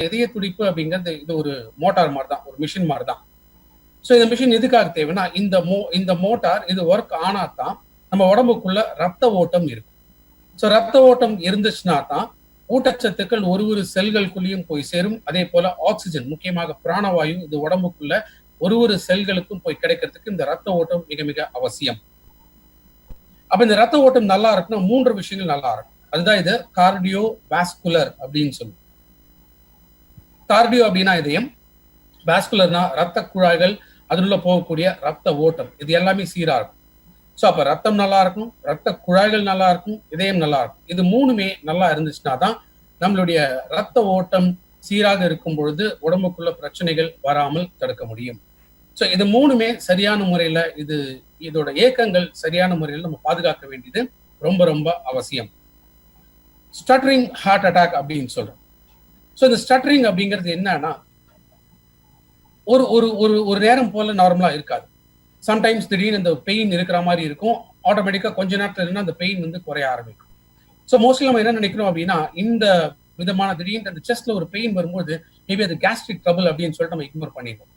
இதய துடிப்பு அப்படிங்கிறது இது ஒரு மோட்டார் மாதிரி தான், ஒரு மிஷின் மாதிரி தான். ஸோ இந்த மிஷின் எதுக்காக தேவைன்னா, இந்த மோட்டார் இது ஒர்க் ஆனா தான் நம்ம உடம்புக்குள்ள ரத்த ஓட்டம் இருக்கும். ஸோ ரத்த ஓட்டம் இருந்துச்சுன்னா தான் ஊட்டச்சத்துக்கள் ஒரு செல்களுக்குள்ளேயும் போய் சேரும். அதே போல ஆக்சிஜன், முக்கியமாக பிராணவாயு, இது உடம்புக்குள்ள ஒரு செல்களுக்கும் போய் கிடைக்கிறதுக்கு இந்த ரத்த ஓட்டம் மிக மிக அவசியம். அப்ப இந்த ரத்த ஓட்டம் நல்லா இருக்குன்னா 3 விஷயங்கள் நல்லா இருக்கும். அதுதான் இது கார்டியோ வாஸ்குலர் அப்படின்னு சொல்லுவோம். கார்டியோ அப்படின்னா இதயம், வாஸ்குலர்னா ரத்த குழாய்கள், அதுல போகக்கூடிய ரத்த ஓட்டம், இது எல்லாமே சீரா இருக்கும். ஸோ அப்ப ரத்தம் நல்லா இருக்கும், ரத்த குழாய்கள் நல்லா இருக்கும், இதயம் நல்லா இருக்கும். இது 3மே நல்லா இருந்துச்சுன்னா தான் நம்மளுடைய ரத்த ஓட்டம் சீராக இருக்கும் பொழுது உடம்புக்குள்ள பிரச்சனைகள் வராமல் தடுக்க முடியும். ஸோ இது 3மே சரியான முறையில இதோட இயக்கங்கள் சரியான முறையில் நம்ம பாதுகாக்க வேண்டியது ரொம்ப ரொம்ப அவசியம். ஸ்டட்டரிங் ஹார்ட் அட்டாக் அப்படின்னு சொல்றோம். ஸோ இந்த ஸ்டட்டரிங் அப்படிங்கிறது என்னன்னா, ஒரு ஒரு ஒரு ஒரு நேரம் போல நார்மலா இருக்காது. சம்டைம்ஸ் திடீர்னு இந்த பெயின் இருக்கிற மாதிரி இருக்கும், ஆட்டோமேட்டிக்கா கொஞ்ச நேரத்துல இருந்தா அந்த பெயின் குறைய ஆரம்பிக்கும். ஸோ மோஸ்ட்லி நம்ம என்ன நினைக்கிறோம் அப்படின்னா, இந்த விதமான திடீர்னு அந்த செஸ்ட்ல ஒரு பெயின் வரும்போது மேபி அது கேஸ்ட்ரிக் ட்ரபிள் அப்படின்னு சொல்லிட்டு நம்ம இக்னோர் பண்ணிடுவோம்.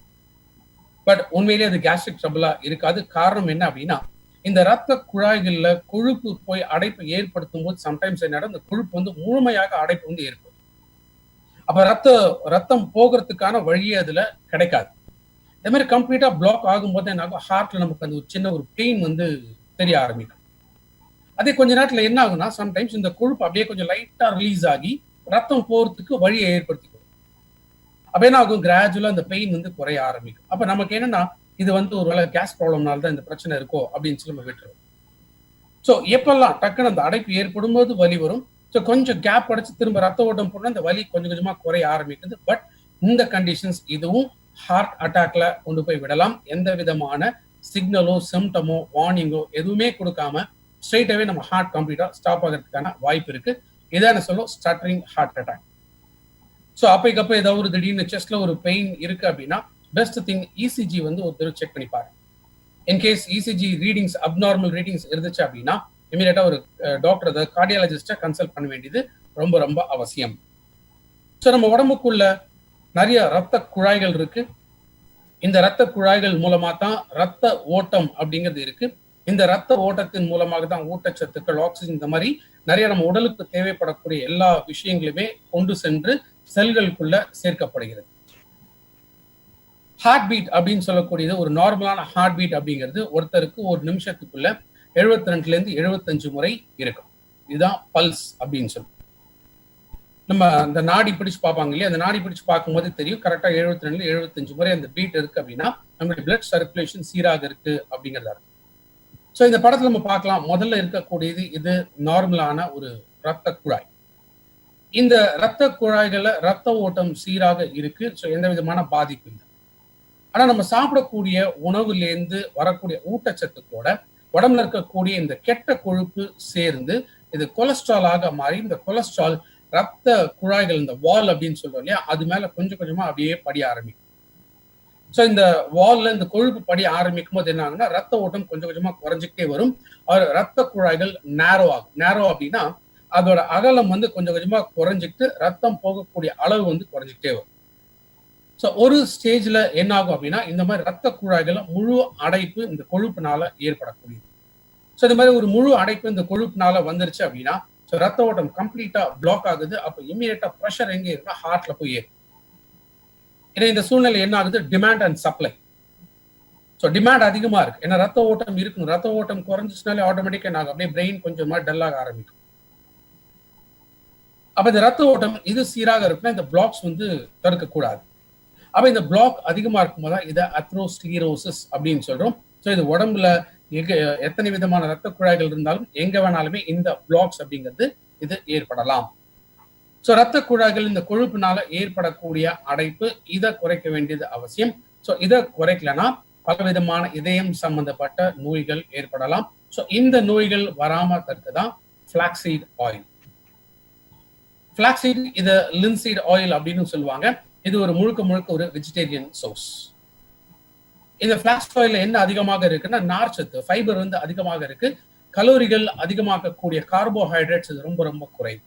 பட் உண்மையிலேயே அது கேஸ்ட்ரிக் ட்ரபிளா இருக்காது. காரணம் என்ன அப்படின்னா, இந்த ரத்த குழாய்கள்ல கொழுப்பு போய் அடைப்பு ஏற்படுத்தும் போது சம்டைம்ஸ் என்ன, இந்த கொழுப்பு முழுமையாக அடைப்பு ஏற்படும். அப்ப ரத்தம் போகிறதுக்கான வழியே அதுல கிடைக்காது. அதே மாதிரி கம்ப்ளீட்டா பிளாக் ஆகும்போது என்ன ஆகும், ஹார்ட்ல நமக்கு அந்த சின்ன ஒரு பெயின் தெரிய ஆரம்பிக்கும். அதே கொஞ்ச நேரத்துல என்ன ஆகும்னா, சம்டைம்ஸ் இந்த கொழுப்பு அப்படியே கொஞ்சம் லைட்டா ரிலீஸ் ஆகி ரத்தம் போறதுக்கு வழியை ஏற்படுத்திக்கும். அப்ப என்ன ஆகும், கிராஜுவலா அந்த பெயின் குறைய ஆரம்பிக்கும். அப்ப நமக்கு என்னன்னா, இது ஒரு வேளை கேஸ் ப்ராப்ளம்னால தான் இந்த பிரச்சனை இருக்கோ அப்படின்னு சொல்லி நம்ம விட்டுருவோம். ஸோ எப்பெல்லாம் டக்குன்னு அந்த அடைப்பு ஏற்படும் போது வலி வரும். ஸோ கொஞ்சம் கேப் அடைச்சு திரும்ப ரத்த ஓட்டம் போனா அந்த வலி கொஞ்சம் கொஞ்சமா குறைய ஆரம்பிக்குது. பட் இந்த கண்டிஷன்ஸ் இதுவும் ஹார்ட் அட்டாக்ல கொண்டு போய் விடலாம். எந்த விதமான சிக்னலோ சிம்டமோ வார்னிங்கோ எதுவுமே கொடுக்காம ஸ்ட்ரெயிட்டாவே நம்ம ஹார்ட் கம்ப்ளீட்டா ஸ்டாப் ஆகிறதுக்கான வாய்ப்பு இருக்கு. இதான் சொல்லும் ஸ்டட்டரிங் ஹார்ட் அட்டாக். ஸோ அப்பைக்கப்ப ஏதாவது திடீர்னு செஸ்ட்ல ஒரு பெயின் இருக்கு அப்படின்னா பெஸ்ட் திங் இசிஜி ஒரு தடவை செக் பண்ணி பாருங்க. In case ECG readings abnormal readings இருந்துச்சு அப்படின்னா இமீடியட்டா ஒரு டாக்டர், கார்டியாலஜிஸ்ட கன்சல்ட் பண்ண வேண்டியது ரொம்ப ரொம்ப அவசியம். ஸோ நம்ம உடம்புக்குள்ள நிறைய ரத்த குழாய்கள் இருக்கு. இந்த ரத்த குழாய்கள் மூலமா தான் ரத்த ஓட்டம் அப்படிங்கிறது இருக்கு. இந்த ரத்த ஓட்டத்தின் மூலமாக தான் ஊட்டச்சத்துக்கள், ஆக்சிஜன், இந்த மாதிரி நிறைய நம்ம உடலுக்கு தேவைப்படக்கூடிய எல்லா விஷயங்களுமே கொண்டு சென்று செல்களுக்குள்ள சேர்க்கப்படுகிறது. ஹார்ட் பீட் அப்படின்னு சொல்லக்கூடியது, ஒரு நார்மலான ஹார்ட் பீட் அப்படிங்கிறது ஒருத்தருக்கு ஒரு நிமிஷத்துக்குள்ள 72 இருந்து 75 முறை இருக்கும். இதுதான் பல்ஸ் அப்படின்னு சொல்லுவோம். நம்ம அந்த நாடி பிடிச்சு பார்ப்பாங்க இல்லையா, அந்த நாடி பிடிச்சு பார்க்கும்போது தெரியும் கரெக்டா 72 75 முறை அந்த பீட் இருக்கு அப்படின்னா நம்மளுடைய பிளட் சர்க்குலேஷன் சீராக இருக்கு அப்படிங்கிறதா இருக்கு. ஸோ இந்த படத்துல நம்ம பார்க்கலாம், முதல்ல இருக்கக்கூடியது இது நார்மலான ஒரு ரத்த குழாய். இந்த ரத்த குழாய்கள்ல ரத்த ஓட்டம் சீராக இருக்கு. ஸோ எந்த விதமான பாதிப்பு இல்லை. ஆனா நம்ம சாப்பிடக்கூடிய உணவுலேருந்து வரக்கூடிய ஊட்டச்சத்துக்களோட உடம்புல இருக்கக்கூடிய இந்த கெட்ட கொழுப்பு சேர்ந்து இது கொலஸ்ட்ராலாக மாறி, இந்த கொலஸ்ட்ரால் ரத்த குழாய்கள், இந்த வால் அப்படின்னு சொல்றோம் இல்லையா, அது மேல கொஞ்சம் கொஞ்சமா அப்படியே படிய ஆரம்பிக்கும். ஸோ இந்த வால்ல இந்த கொழுப்பு படிய ஆரம்பிக்கும் போது என்ன ஆகுன்னா, ரத்த ஓட்டம் கொஞ்சம் கொஞ்சமா குறைஞ்சிக்கிட்டே வரும். ரத்த குழாய்கள் நேரோ ஆகும். நேரோ அப்படின்னா அதோட அகலம் கொஞ்சம் கொஞ்சமா குறைஞ்சிக்கிட்டு ரத்தம் போகக்கூடிய அளவு குறைஞ்சிக்கிட்டே வரும். ஸோ ஒரு ஸ்டேஜ்ல என்ன ஆகும் அப்படின்னா, இந்த மாதிரி ரத்த குழாய்கள் முழு அடைப்பு இந்த கொழுப்புனால ஏற்படக்கூடியது. ஸோ இந்த மாதிரி ஒரு முழு அடைப்பு இந்த கொழுப்புனால வந்துருச்சு அப்படின்னா, ஸோ ரத்த ஓட்டம் கம்ப்ளீட்டா பிளாக் ஆகுது. அப்போ இமீடியட்டா ப்ரெஷர் எங்கே இருக்குன்னா ஹார்ட்ல போய் ஏறும். ஏன்னா இந்த சூழ்நிலை என்ன ஆகுது, demand and supply. So demand அதிகமா இருக்கு, ஏன்னா ரத்த ஓட்டம் இருக்கணும். ரத்த ஓட்டம் குறைஞ்சிச்சுனாலே ஆட்டோமேட்டிக்கா என்ன ஆகும், அப்படியே பிரெயின் கொஞ்சமா டல்லாக ஆரம்பிக்கும். அப்ப இந்த ரத்த ஓட்டம் இது சீராக இருக்குன்னா இந்த பிளாக்ஸ் தடுக்கக்கூடாது. அப்ப இந்த பிளாக் அதிகமா இருக்கும்போது தான் இதை அத்ரோஸ்க்ளீரோசிஸ் அப்படின்னு சொல்றோம். ஸோ இது உடம்புல எத்தனை விதமான ரத்த குழாய்கள் இருந்தாலும் எங்க வேணாலுமே இந்த பிளாக்ஸ் அப்படிங்கிறது இது ஏற்படலாம். ஸோ ரத்த குழாய்கள் இந்த கொழுப்புனால ஏற்படக்கூடிய அடைப்பு, இதை குறைக்க வேண்டியது அவசியம். ஸோ இதை குறைக்கலன்னா பலவிதமான இதயம் சம்பந்தப்பட்ட நோய்கள் ஏற்படலாம். ஸோ இந்த நோய்கள் வராம தடுக்கதான் ஃபிளாக்ஸீட் ஆயில். ஃபிளாக்ஸீட் இதை லின்சீட் ஆயில் அப்படின்னு சொல்லுவாங்க. இது ஒரு முழுக்க ஒரு வெஜிடேரியன் சோர்ஸ். இந்த ஃபிளாக்ஸ் ஆயில்ல என்ன அதிகமாக இருக்குன்னா நார்ச்சத்து, ஃபைபர் அதிகமாக இருக்கு. கலோரிகள் அதிகமாக்கக்கூடிய கார்போஹைட்ரேட்ஸ் இது ரொம்ப குறைவு.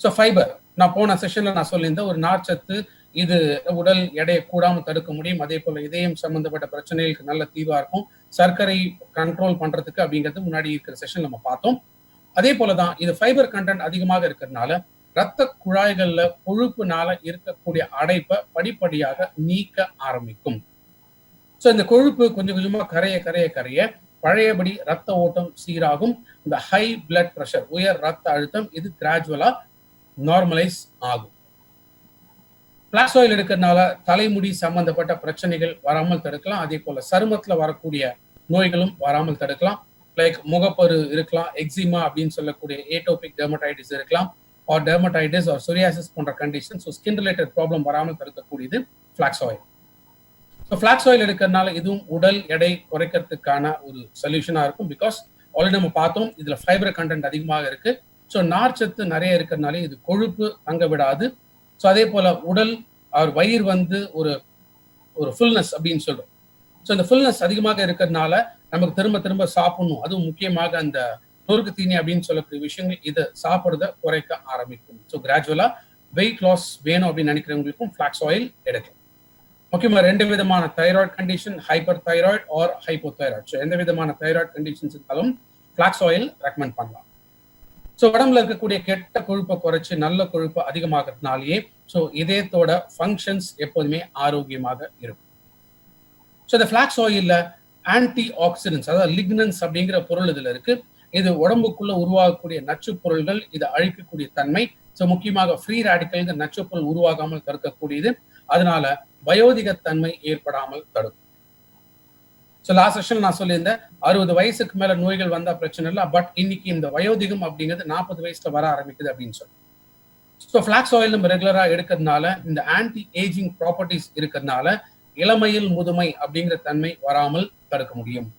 ஸோ ஃபைபர், நான் போன செஷன்ல நான் சொல்லியிருந்தேன், ஒரு நார்ச்சத்து இது உடல் எடையை கூடாம தடுக்க முடியும். அதே போல இதயம் சம்பந்தப்பட்ட பிரச்சனைகளுக்கு நல்ல தீவா இருக்கும். சர்க்கரை கண்ட்ரோல் பண்றதுக்கு அப்படிங்கிறது முன்னாடி இருக்கிற செஷன் நம்ம பார்த்தோம். அதே போலதான் இது ஃபைபர் கண்டென்ட் அதிகமாக இருக்கிறதுனால ரத்த குழாய்கள்ல கொழுப்புனால இருக்கக்கூடிய அடைப்பை படிப்படியாக நீக்க ஆரம்பிக்கும். ஸோ இந்த கொழுப்பு கொஞ்சம் கொஞ்சமா கரைய கரைய கரைய பழையபடி ரத்த ஓட்டம் சீராகும். இந்த ஹை பிளட் பிரஷர், உயர் ரத்த அழுத்தம், இது கிராஜுவலா நார்மலைஸ் ஆகும். பிளாக்ஸ் ஆயில் எடுக்கிறதுனால தலைமுடி சம்பந்தப்பட்ட பிரச்சனைகள் வராமல் தடுக்கலாம். அதே போல சருமத்துல வரக்கூடிய நோய்களும் வராமல் தடுக்கலாம். லைக் முகப்பரு இருக்கலாம், எக்ஸிமா அப்படின்னு சொல்லக்கூடிய ஏட்டோபிக் டெர்மடைட்டிஸ் இருக்கலாம், ஆர் டெர்மடைட்டிஸ் ஆர் சொரியாசிஸ் போன்ற condition. So skin related problem வராமல் தடுக்கக்கூடியது flax oil. So flax oil எடுக்கிறதுனால இதுவும் உடல் எடை குறைக்கிறதுக்கான ஒரு சொல்யூஷனா இருக்கும். பிகாஸ் ஆல்ரெடி நம்ம பார்த்தோம், இதுல ஃபைபர் கண்டென்ட் அதிகமாக இருக்கு. ஸோ நார்ச்சத்து நிறைய இருக்கிறதுனால இது கொழுப்பு தங்க விடாது. ஸோ அதே போல உடல் அவர் வயிறு வந்து ஒரு ஒரு ஃபுல்னஸ் அப்படின்னு சொல்றோம். ஸோ இந்த ஃபுல்னஸ் அதிகமாக இருக்கிறதுனால நமக்கு திரும்ப திரும்ப சாப்பிடணும், அதுவும் முக்கியமாக அந்த நொறுக்கு தீனி அப்படின்னு சொல்லக்கூடிய விஷயங்கள் இதை சாப்பிடுறத குறைக்க ஆரம்பிக்கும். ஸோ கிராஜுவலா வெயிட் லாஸ் வேணும் அப்படின்னு நினைக்கிறவங்களுக்கும் ஃபிளாக்ஸ் ஆயில் எடுக்கும். முக்கியமா 2 விதமான thyroid condition, hyper thyroid or hypothyroid. So எந்த விதமான தைராய்டு கண்டிஷன்ஸ் இருந்தாலும் ஃபிளாக்ஸ் ஆயில் ரெக்கமெண்ட் பண்ணலாம். ஸோ உடம்புல இருக்கக்கூடிய கெட்ட கொழுப்பை குறைச்சு நல்ல கொழுப்பை அதிகமாகிறதுனாலேயே ஸோ இதயத்தோட ஃபங்க்ஷன்ஸ் எப்போதுமே ஆரோக்கியமாக இருக்கும். ஸோ இந்த ஃபிளாக்ஸ் ஆயில்ல ஆன்டி ஆக்சிடென்ட்ஸ், அதாவது லிக்னன்ஸ் அப்படிங்கிற பொருள் இதுல இருக்கு. இது உடம்புக்குள்ள உருவாகக்கூடிய நச்சு பொருள்கள், இதை அழிக்கக்கூடிய தன்மை. ஸோ முக்கியமாக ஃப்ரீ ரேடிக்கல் நச்சு பொருள் உருவாகாமல் தடுக்கக்கூடியது. அதனால வயோதிகத்தன்மை ஏற்படாமல் தடுக்கும். ஸோ லாஸ்ட் செஷன் நான் சொல்லியிருந்தேன், 60 வயசுக்கு மேல நோய்கள் வந்தா பிரச்சனை இல்லை, பட் இன்னைக்கு இந்த வயோதிகம் அப்படிங்கிறது 40 வயசுல வர ஆரம்பிக்குது அப்படின்னு சொல்லி. ஸோ ஃபிளாக்ஸ் ஆயில் நம்ம ரெகுலரா எடுக்கிறதுனால இந்த ஆன்டி ஏஜிங் ப்ராப்பர்ட்டிஸ் இருக்கிறதுனால இளமையில் முதுமை அப்படிங்கிற தன்மை வராமல் தடுக்க முடியும்.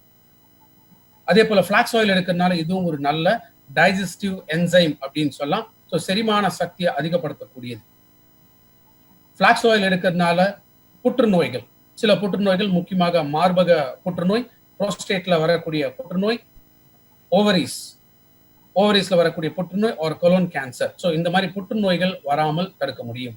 அதே போல ஃபிளாக்ஸ் ஆயில் எடுக்கிறதுனால இதுவும் ஒரு நல்ல டைஜஸ்டிவ் என்சைம் அப்படின்னு சொல்லலாம். ஸோ செரிமான சக்தியை அதிகப்படுத்தக்கூடியது. ஃபிளாக்ஸ் ஆயில் எடுக்கிறதுனால புற்றுநோய்கள், சில புற்றுநோய்கள் முக்கியமாக மார்பக புற்றுநோய், புரோஸ்டேட்ல வரக்கூடிய புற்றுநோய், ஓவரிஸ்ல வரக்கூடிய புற்றுநோய் ஒரு கொலோன் கேன்சர். ஸோ இந்த மாதிரி புற்றுநோய்கள் வராமல் தடுக்க முடியும்.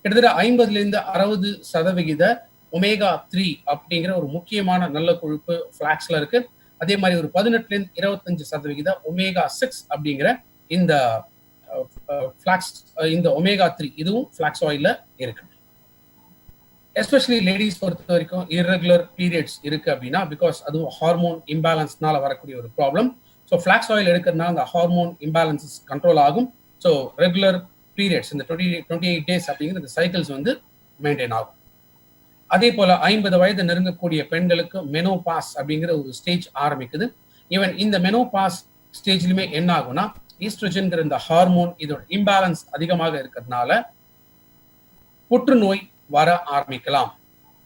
கிட்டத்தட்ட 50-60% ஒமேகா 3 அப்படிங்கிற ஒரு முக்கியமான நல்ல கொழுப்பு ஃபிளாக்ஸ்ல இருக்கு. அதே மாதிரி ஒரு 18-25% ஒமேகா 6 அப்படிங்கிற இந்த ஃபிளாக்ஸ், இந்த ஒமேகா 3 இதுவும் ஃபிளாக்ஸ் ஆயில்ல இருக்கு. எஸ்பெஷலி லேடிஸ் பொறுத்த வரைக்கும் இர்ரெகுலர் பீரியட்ஸ் இருக்கு அப்படின்னா, பிகாஸ் அதுவும் ஹார்மோன் இம்பேலன்ஸ்னால வரக்கூடிய ஒரு ப்ராப்ளம். ஸோ ஃபிளாக்ஸ் ஆயில் எடுக்கிறதுனால அந்த ஹார்மோன் இம்பேலன்சஸ் கண்ட்ரோல் ஆகும். ஸோ ரெகுலர் பீரியட்ஸ் இந்த 28 டேஸ் அப்படிங்கிற இந்த சைக்கிள்ஸ் வந்து மெயின்டைன் ஆகும். அதே போல 50 வயது நெருங்கக்கூடிய பெண்களுக்கு மெனோபாஸ் அப்படிங்கிற ஒரு ஸ்டேஜ் ஆரம்பிக்குது. ஈவன் இந்த மெனோபாஸ் ஸ்டேஜ்லயுமே என்ன ஆகும்னா, ஈஸ்ட்ரோஜன்கிற இந்த ஹார்மோன் இதோட இம்பேலன்ஸ் அதிகமாக இருக்கிறதுனால புற்றுநோய் வர ஆரம்பிக்கலாம்.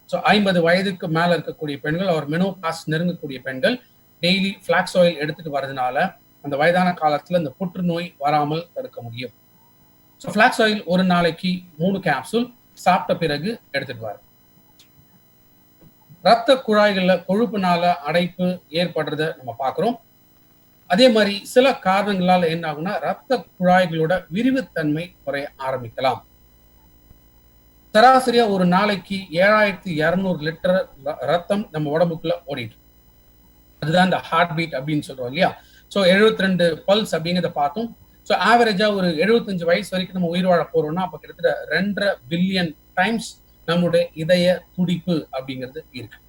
ஸோ 50 வயதுக்கு மேல இருக்கக்கூடிய பெண்கள் அவர் மெனோபாஸ் நெருங்கக்கூடிய பெண்கள் டெய்லி ஃபிளாக்ஸ் ஆயில் எடுத்துட்டு வர்றதுனால அந்த வயதான காலத்துல இந்த புற்றுநோய் வராமல் தடுக்க முடியும். ஸோ ஃபிளாக்ஸ் ஆயில் ஒரு நாளைக்கு 3 கேப்சூல் சாப்பிட்ட பிறகு எடுத்துட்டு வர. ரத்த குழாய்கள்ல கொழுப்புனால அடைப்பு ஏற்படுறத நம்ம பார்க்கிறோம். அதே மாதிரி சில காரணங்களால என்ன ஆகும்னா, ரத்த குழாய்களோட விரிவுத்தன்மை குறைய ஆரம்பிக்கலாம். சராசரியா ஒரு நாளைக்கு 7200 லிட்டர் ரத்தம் நம்ம உடம்புக்குள்ள ஓடிட்டு, அதுதான் இந்த ஹார்ட் பீட் அப்படின்னு சொல்றோம் இல்லையா. ஸோ 72 பல்ஸ் அப்படிங்கிறத பார்த்தோம். ஸோ ஆவரேஜா ஒரு 75 வயசு வரைக்கும் நம்ம உயிர் வாழ போறோம்னா அப்ப கிட்டத்தட்ட 2.5 பில்லியன் டைம்ஸ் நம்மளுடைய இதய துடிப்பு அப்படிங்கிறது இருக்கு.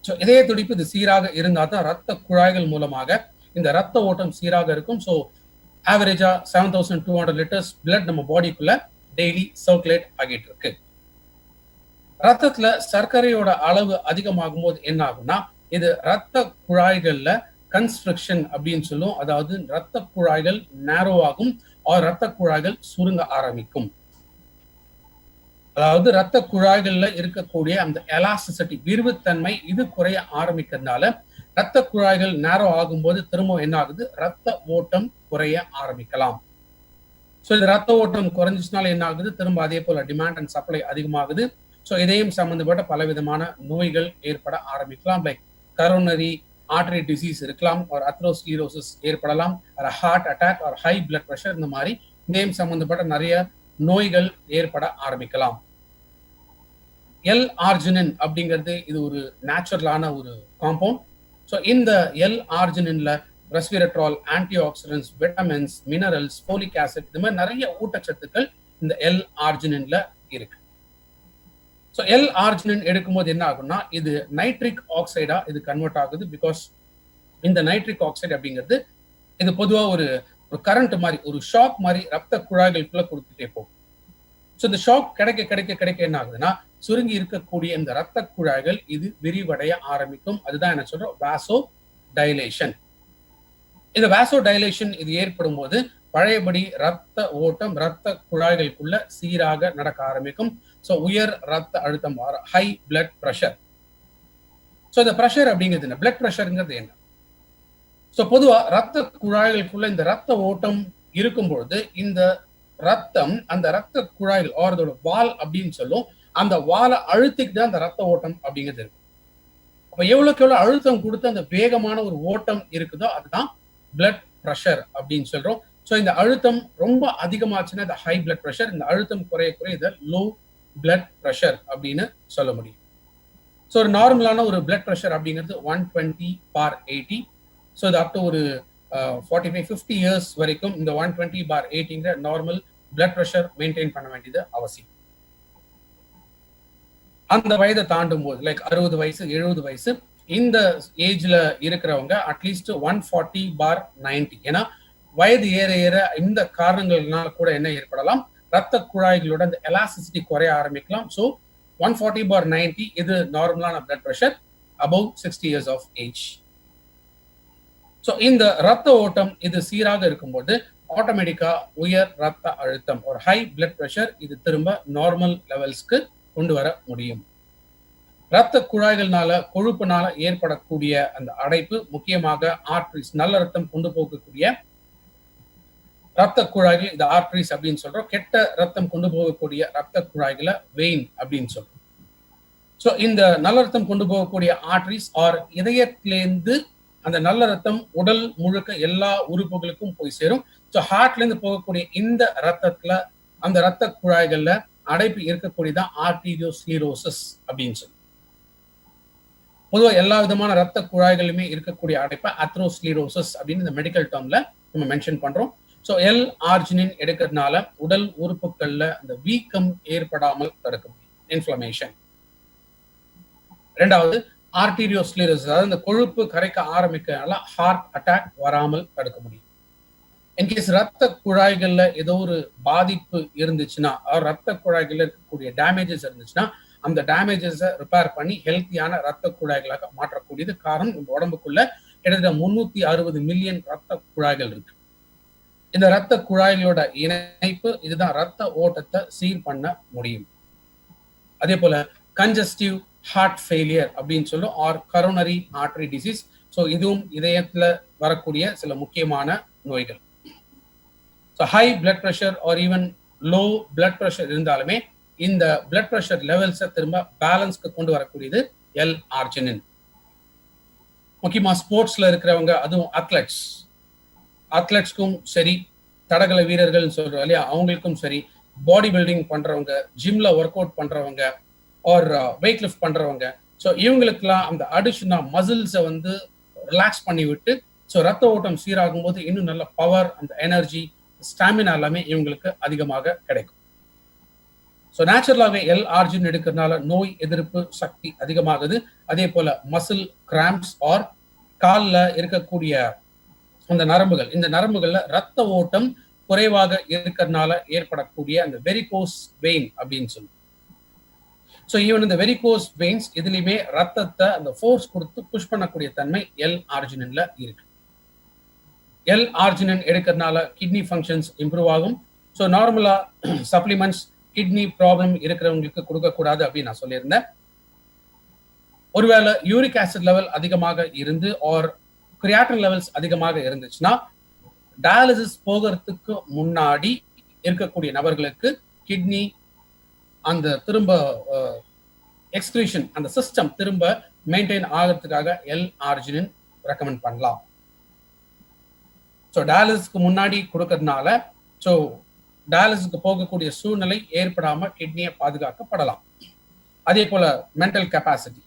ஸோ இதய துடிப்பு இது சீராக இருந்தா தான் ரத்த குழாய்கள் மூலமாக இந்த ரத்த ஓட்டம் சீராக இருக்கும். ஸோ ஆவரேஜா 7200 லிட்டர்ஸ் பிளட் நம்ம பாடிக்குள்ள டெய்லி சர்க்குலேட் ஆகிட்டு இருக்கு. ரத்தத்துல சர்க்கரையோட அளவு அதிகமாகும் போது என்ன ஆகும்னா, இது ரத்த குழாய்கள்ல கன்ஸ்ட்ரக்ஷன் அப்படின்னு சொல்லுவோம். அதாவது ரத்த குழாய்கள் நேரோ ஆகும், ரத்த குழாய்கள் சுருங்க ஆரம்பிக்கும். அதாவது ரத்த குழாய்கள்ல இருக்கக்கூடிய அந்த எலாஸ்டிசிட்டி, விரிவுத்தன்மை இது குறைய ஆரம்பிக்கிறதுனால ரத்த குழாய்கள் நேரோ ஆகும்போது திரும்ப என்ன ஆகுது, ரத்த ஓட்டம் குறைய ஆரம்பிக்கலாம். ஸோ இந்த ரத்த ஓட்டம் குறைஞ்சிச்சுனால என்ன ஆகுது, திரும்ப அதே போல டிமாண்ட் அண்ட் சப்ளை அதிகமாகுது. ஸோ இதயம் சம்பந்தப்பட்ட பல விதமான நோய்கள் ஏற்பட ஆரம்பிக்கலாம். லைக் கரோனரி ஆர்டரி டிசீஸ் இருக்கலாம், ஒரு அத்ரோஸ்க்ளீரோசிஸ் ஏற்படலாம், ஒரு ஹார்ட் அட்டாக், ஒரு ஹை பிளட் ப்ரெஷர், இந்த மாதிரி இதயம் சம்பந்தப்பட்ட நிறைய நோய்கள் ஏற்பட ஆரம்பிக்கலாம். எல் ஆர்ஜினின் அப்படிங்கிறது இது ஒரு நேச்சுரலான ஒரு காம்பவுண்ட். ஸோ இந்த எல் ஆர்ஜினின்ல resveratrol, antioxidants, vitamins, minerals, folic acid, இந்த மாதிரி நிறைய ஊட்டச்சத்துக்கள் இந்த எல் ஆர்ஜினின்ல இருக்கு. ஸோ எல் ஆர்ஜினின் எடுக்கும்போது என்ன ஆகும்னா இது நைட்ரிக் ஆக்சைடா இது கன்வெர்ட் ஆகுது. பிகாஸ் இந்த நைட்ரிக் ஆக்சைடு அப்படிங்கிறது இது பொதுவாக ஒரு கரண்ட் மாதிரி, ஒரு ஷாக் மாதிரி ரத்த குழாய்களுக்குள்ள கொடுத்துட்டே போகும். ஸோ இந்த ஷாக் கிடைக்க கிடைக்க கிடைக்க என்ன ஆகுதுன்னா சுருங்கி இருக்கக்கூடிய இந்த ரத்த குழாய்கள் இது விரிவடைய ஆரம்பிக்கும். அதுதான் என்ன சொல்றோம், வாசோ டைலேஷன். இந்த வாசோ டைலேஷன் இது ஏற்படும் போது பழையபடி ரத்த ஓட்டம் ரத்த குழாய்களுக்குள்ள சீராக நடக்க ஆரம்பிக்கும். ஸோ உயர் ரத்த அழுத்தம், ஹை பிளட் ப்ரெஷர். ஸோ இந்த ப்ரெஷர் அப்படிங்கிறது என்ன, பிளட் ப்ரெஷருங்கிறது என்ன? ஸோ பொதுவா ரத்த குழாய்களுக்குள்ள இந்த ரத்த ஓட்டம் இருக்கும் பொழுது இந்த ரத்தம் அந்த ரத்த குழாய்கள் அதோட வால் அப்படின்னு சொல்லும், அந்த வாலை அழுத்திக்கு தான் அந்த ரத்த ஓட்டம் அப்படிங்கிறது இருக்கு. அப்ப எவ்வளவுக்கு எவ்வளவு அழுத்தம் கொடுத்து அந்த வேகமான ஒரு ஓட்டம் இருக்குதோ அதுதான் பிளட் ப்ரெஷர் அப்படின்னு சொல்றோம். ஸோ இந்த அழுத்தம் ரொம்ப அதிகமாச்சுன்னா இந்த ஹை பிளட் ப்ரெஷர், இந்த அழுத்தம் குறைய குறைய இதை லோ பிளட் ப்ரெஷர் அப்படின்னு சொல்ல முடியும். ஸோ ஒரு நார்மலான ஒரு பிளட் ப்ரெஷர் அப்படிங்கிறது 120/80. ஸோ இது அப் டு ஒரு 45-50 இயர்ஸ் வரைக்கும் இந்த 120/80ங்கிற நார்மல் பிளட் ப்ரெஷர் மெயின்டைன் பண்ண வேண்டியது அவசியம். அந்த வயதை தாண்டும் போது லைக் 60 வயசு 70 வயசு இந்த ஏஜ்ல இருக்கிறவங்க அட்லீஸ்ட் 140/90. ஏன்னா வயது ஏற ஏற இந்த காரணங்கள்னால கூட என்ன ஏற்படலாம், ரத்த குழாய்களோட அந்த எலாஸ்டிசிட்டி குறைய ஆரம்பிக்கலாம். ஸோ 140/90 இது நார்மலான blood pressure above 60 years of age. So இந்த ரத்த ஓட்டம் இது சீராக இருக்கும்போது ஆட்டோமேட்டிக்கா உயர் ரத்த அழுத்தம் ஒரு ஹை பிளட் ப்ரெஷர் இது திரும்ப நார்மல் லெவல்ஸ்க்கு கொண்டு வர முடியும். ரத்த குழாய்கள்னால கொழுப்புனால ஏற்படக்கூடிய அந்த அடைப்பு, முக்கியமாக ஆர்டரிஸ், நல்ல ரத்தம் கொண்டு போகக்கூடிய ரத்த குழாய்கள், இந்த ஆர்டரிஸ் அப்படின்னு சொல்றோம். கெட்ட ரத்தம் கொண்டு போகக்கூடிய ரத்த குழாய்களை வெயின் அப்படின்னு சொல்றோம். ஸோ இந்த நல்ல ரத்தம் கொண்டு போகக்கூடிய ஆர்டரிஸ் ஆர் இதயத்திலேருந்து அந்த நல்ல ரத்தம் உடல் முழுக்க எல்லா உறுப்புகளுக்கும் போய் சேரும். ஸோ ஹார்ட்ல இருந்து போகக்கூடிய இந்த ரத்தத்துல அந்த ரத்த குழாய்கள்ல அடைப்பு இருக்கக்கூடியதான் ஆர்டீரியோஸ்க்ளீரோசிஸ் அப்படின்னு சொல்லி. பொதுவாக எல்லா விதமான ரத்த குழாய்களுமே இருக்கக்கூடிய அடைப்பை அத்ரோஸ்க்ளீரோசிஸ் அப்படின்னு இந்த மெடிக்கல் டேர்ம்ல நம்ம மென்ஷன் பண்றோம். ஸோ எல் ஆர்ஜினின் எடுக்கிறதுனால உடல் உறுப்புகள்ல அந்த வீக்கம் ஏற்படாமல் தடுக்க முடியும், இன்ஃப்ளமேஷன். ரெண்டாவது ஆர்டீரியோஸ்க்ளீரோசிஸ், அதாவது இந்த கொழுப்பு கரைக்க ஆரம்பிக்கிறதுனால ஹார்ட் அட்டாக் வராமல் தடுக்க முடியும். இன்கேஸ் ரத்த குழாய்கள்ல ஏதோ ஒரு பாதிப்பு இருந்துச்சுன்னா, ரத்த குழாய்கள்ல இருக்கக்கூடிய டேமேஜஸ் இருந்துச்சுன்னா அந்த டேமேஜஸை ரிப்பேர் பண்ணி ஹெல்த்தியான ரத்த குழாய்களாக மாற்றக்கூடியது. காரணம் நம்ம உடம்புக்குள்ள கிட்டத்தட்ட 360 மில்லியன் ரத்த குழாய்கள் இருக்கு. இந்த ரத்த குழாய்களோட இணைப்பு இதுதான் ரத்த ஓட்டத்தை சீர் பண்ண முடியும். அதே போல கன்ஜஸ்டிவ் ஹார்ட் ஃபெயிலியர் அப்படின்னு சொல்லும் or coronary artery disease. So இதுவும் இதயத்துல வரக்கூடிய சில முக்கியமான நோய்கள். So high blood pressure or even low blood pressure இருந்தாலுமே இந்த பிளட் ப்ரெஷர் லெவல்ஸை திரும்ப பேலன்ஸ்க்கு கொண்டு வரக்கூடியது எல் ஆர்ஜினின். முக்கியமா ஸ்போர்ட்ஸ்ல இருக்கிறவங்க, அதுவும் அத்லெட்ஸ்க்கும் சரி, தடகள வீரர்கள் சொல்றோம் இல்லையா, அவங்களுக்கும் சரி, பாடி பில்டிங் பண்றவங்க, ஜிம்ல ஒர்க் அவுட் பண்றவங்க ஆர் வெயிட் லிஃப்ட் பண்றவங்க, ஸோ இவங்களுக்குலாம் அந்த அடிஷனா மசில்ஸை வந்து ரிலாக்ஸ் பண்ணி விட்டு ஸோ ரத்த ஓட்டம் சீராகும் போது இன்னும் நல்ல பவர், அந்த எனர்ஜி, ஸ்டாமினா எல்லாமே இவங்களுக்கு அதிகமாக கிடைக்கும். ஸோ நேச்சுரலாகவே எல் ஆர்ஜின் எடுக்கிறதுனால நோய் எதிர்ப்பு சக்தி அதிகமாகுது. அதே போல மசில் கிராம்ப்ஸ் ஆர் காலில் இருக்கக்கூடிய அந்த நரம்புகள், இந்த நரம்புகள்ல ரத்த ஓட்டம் குறைவாக இருக்கிறதுனால ஏற்படக்கூடிய அந்த வெரிகோஸ் வெயின் அப்படின்னு சொல்லுவோம். ஸோ ஈவன் இந்த வெரிகோஸ் வெயின்ஸ் இதுலையுமே ரத்தத்தை அந்த ஃபோர்ஸ் கொடுத்து புஷ் பண்ணக்கூடிய தன்மை எல் ஆர்ஜினின்ல இருக்கு. எல் ஆர்ஜினின் எடுக்கிறதுனால கிட்னி ஃபங்க்ஷன்ஸ் இம்ப்ரூவ் ஆகும். ஸோ நார்மலா சப்ளிமெண்ட்ஸ் கிட்னி ப்ராப்ளம் இருக்கிறவங்களுக்கு கொடுக்கக்கூடாது அப்படின்னு நான் சொல்லியிருந்தேன். ஒருவேளை யூரிக் ஆசிட் லெவல் அதிகமாக இருந்து ஆர் கிரியாட்டின் லெவல்ஸ் அதிகமாக இருந்துச்சுன்னா டயாலிசிஸ் போகிறதுக்கு முன்னாடி இருக்கக்கூடிய நபர்களுக்கு கிட்னி அந்த திரும்ப எக்ஸ்கிரீஷன் அந்த சிஸ்டம் திரும்ப மெயின்டைன் ஆகிறதுக்காக எல் ஆர்ஜினின் ரெக்கமெண்ட் பண்ணலாம். ஸோ டயாலிசிஸ்க்கு முன்னாடி கொடுக்கறதுனால ஸோ டயாலிசிஸ்க்கு போகக்கூடிய சூழ்நிலை ஏற்படாமல் கிட்னியை பாதுகாக்கப்படலாம். அதே போல மென்டல் கெப்பாசிட்டி,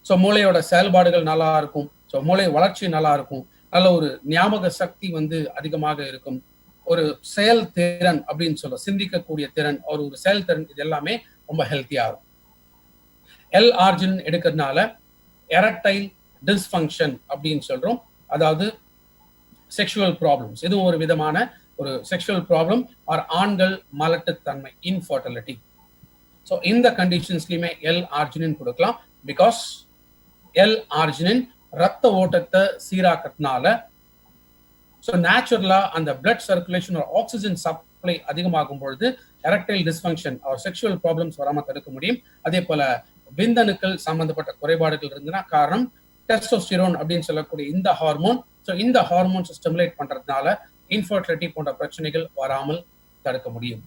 ஸோ மூளையோட செயல்பாடுகள் நல்லா இருக்கும். ஸோ மூளை வளர்ச்சி நல்லா இருக்கும். நல்ல ஒரு ஞாபக சக்தி அதிகமாக இருக்கும். ஒரு செயல் திறன் அப்படின்னு சொல்ல, சிந்திக்கக்கூடிய திறன், ஒரு செயல்திறன், இது எல்லாமே ரொம்ப ஹெல்த்தியா இருக்கும். L-arginine எடுக்கிறதுனால எரக்டைல் டிஸ்ஃபங்க்ஷன் அப்படின்னு சொல்றோம். அதாவது செக்ஷுவல் ப்ராப்ளம்ஸ், இதுவும் ஒரு விதமான ஒரு செக்ஷுவல் ப்ராப்ளம் ஆர் ஆண்கள் மலட்டுத்தன்மை, இன்ஃபர்டிலிட்டி. ஸோ இந்த கண்டிஷன்ஸ்லையுமே L-arginine கொடுக்கலாம். பிகாஸ் L-arginine ரத்த ஓட்டத்தை சீராக்கிறதுனால ஸோ நேச்சுரலா அந்த பிளட் சர்க்குலேஷன் ஒரு ஆக்சிஜன் சப்ளை அதிகமாகும் பொழுது எரக்டைல் டிஸ்ஃபங்க்ஷன் ஒரு செக்ஷுவல் ப்ராப்ளம்ஸ் வராமல் தடுக்க முடியும். அதே போல விந்தணுக்கள் சம்பந்தப்பட்ட குறைபாடுகள் இருந்ததுன்னா காரணம் டெஸ்டோஸ்டிரோன் அப்படின்னு சொல்லக்கூடிய இந்த ஹார்மோன். ஸோ இந்த ஹார்மோன்ஸ் ஸ்டிமுலேட் பண்றதுனால இன்ஃபர்டிலிட்டி போன்ற பிரச்சனைகள் வராமல் தடுக்க முடியும்.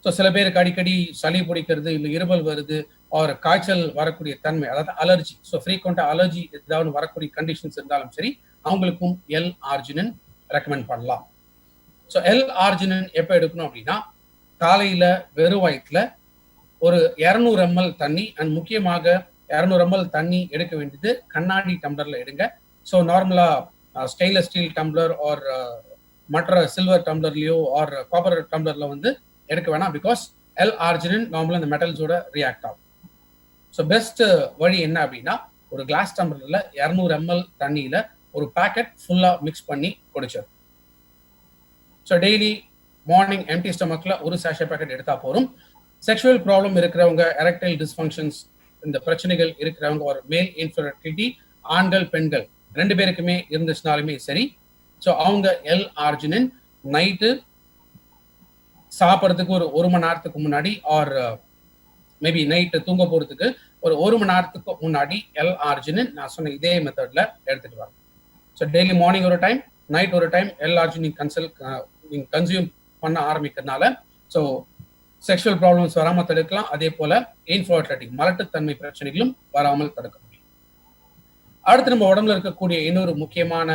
ஸோ சில பேருக்கு அடிக்கடி சளி பிடிக்கிறது, இல்லை இருமல் வருது, ஒரு காய்ச்சல் வரக்கூடிய தன்மை, அதாவது அலர்ஜி. ஸோ ஃப்ரீக்வெண்டா அலர்ஜி ஏதாவது வரக்கூடிய கண்டிஷன்ஸ் இருந்தாலும் சரி, அவங்களுக்கும் L-arginine ரெக்கமெண்ட் பண்ணலாம். ஸோ L-arginine எப்போ எடுக்கணும் அப்படின்னா, காலையில வெறும் வயிற்றுல ஒரு 200 ml தண்ணி, அண்ட் முக்கியமாக 200 ml தண்ணி எடுக்க வேண்டியது கண்ணாடி டம்ளர்ல எடுங்க. ஸோ நார்மலா ஸ்டெயின்லெஸ் ஸ்டீல் டம்ளர் ஆர் மற்ற சில்வர் டம்ளர்லயோ ஆர் காப்பர் டம்ளர்ல எடுக்க வேணாம். பிகாஸ் L-arginine நார்மலா இந்த மெட்டல்ஸோட ரியாக்ட் ஆகும். ஸோ பெஸ்ட் வழி என்ன அப்படின்னா, ஒரு கிளாஸ் டம்ளர்ல 200 ml தண்ணியில ஒரு பேக்கெட் ஃபுல்லா மிக்ஸ் பண்ணி குடிச்சிடும். ஸோ டெய்லி மார்னிங் எம்டி ஸ்டமக்ல ஒரு சாஷே பேக்கெட் எடுத்தா போதும். செக்ஷுவல் ப்ராப்ளம் இருக்கிறவங்க, எரக்டைல் டிஸ்ஃபங்க்ஷன்ஸ் இந்த பிரச்சனைகள் இருக்கிறவங்க, ஒரு மேல் இன்ஃபர்டிலிட்டி, ஆண்கள் பெண்கள் 2 பேருக்குமே இருந்துச்சுனாலுமே சரி, ஸோ அவங்க L-arginine நைட்டு சாப்பிட்றதுக்கு ஒரு மணி நேரத்துக்கு முன்னாடி ஆர் மேபி நைட்டு தூங்க போறதுக்கு ஒரு 1 மணி நேரத்துக்கு முன்னாடி L-arginine நான் சொன்ன இதே மெத்தட்ல எடுத்துட்டு வரேன். ஸோ டெய்லி மார்னிங் ஒரு டைம், நைட் ஒரு டைம் L-arginine கன்சியூம் பண்ண ஆரம்பிக்கிறதுனால ஸோ செக்ஷுவல் ப்ராப்ளம்ஸ் வராமல் தடுக்கலாம். அதே போல இன்ஃபர்டிலிட்டி, மலட்டுத்தன்மை பிரச்சனைகளும் வராமல் தடுக்க முடியும். அடுத்து நம்ம உடம்புல இருக்கக்கூடிய இன்னொரு முக்கியமான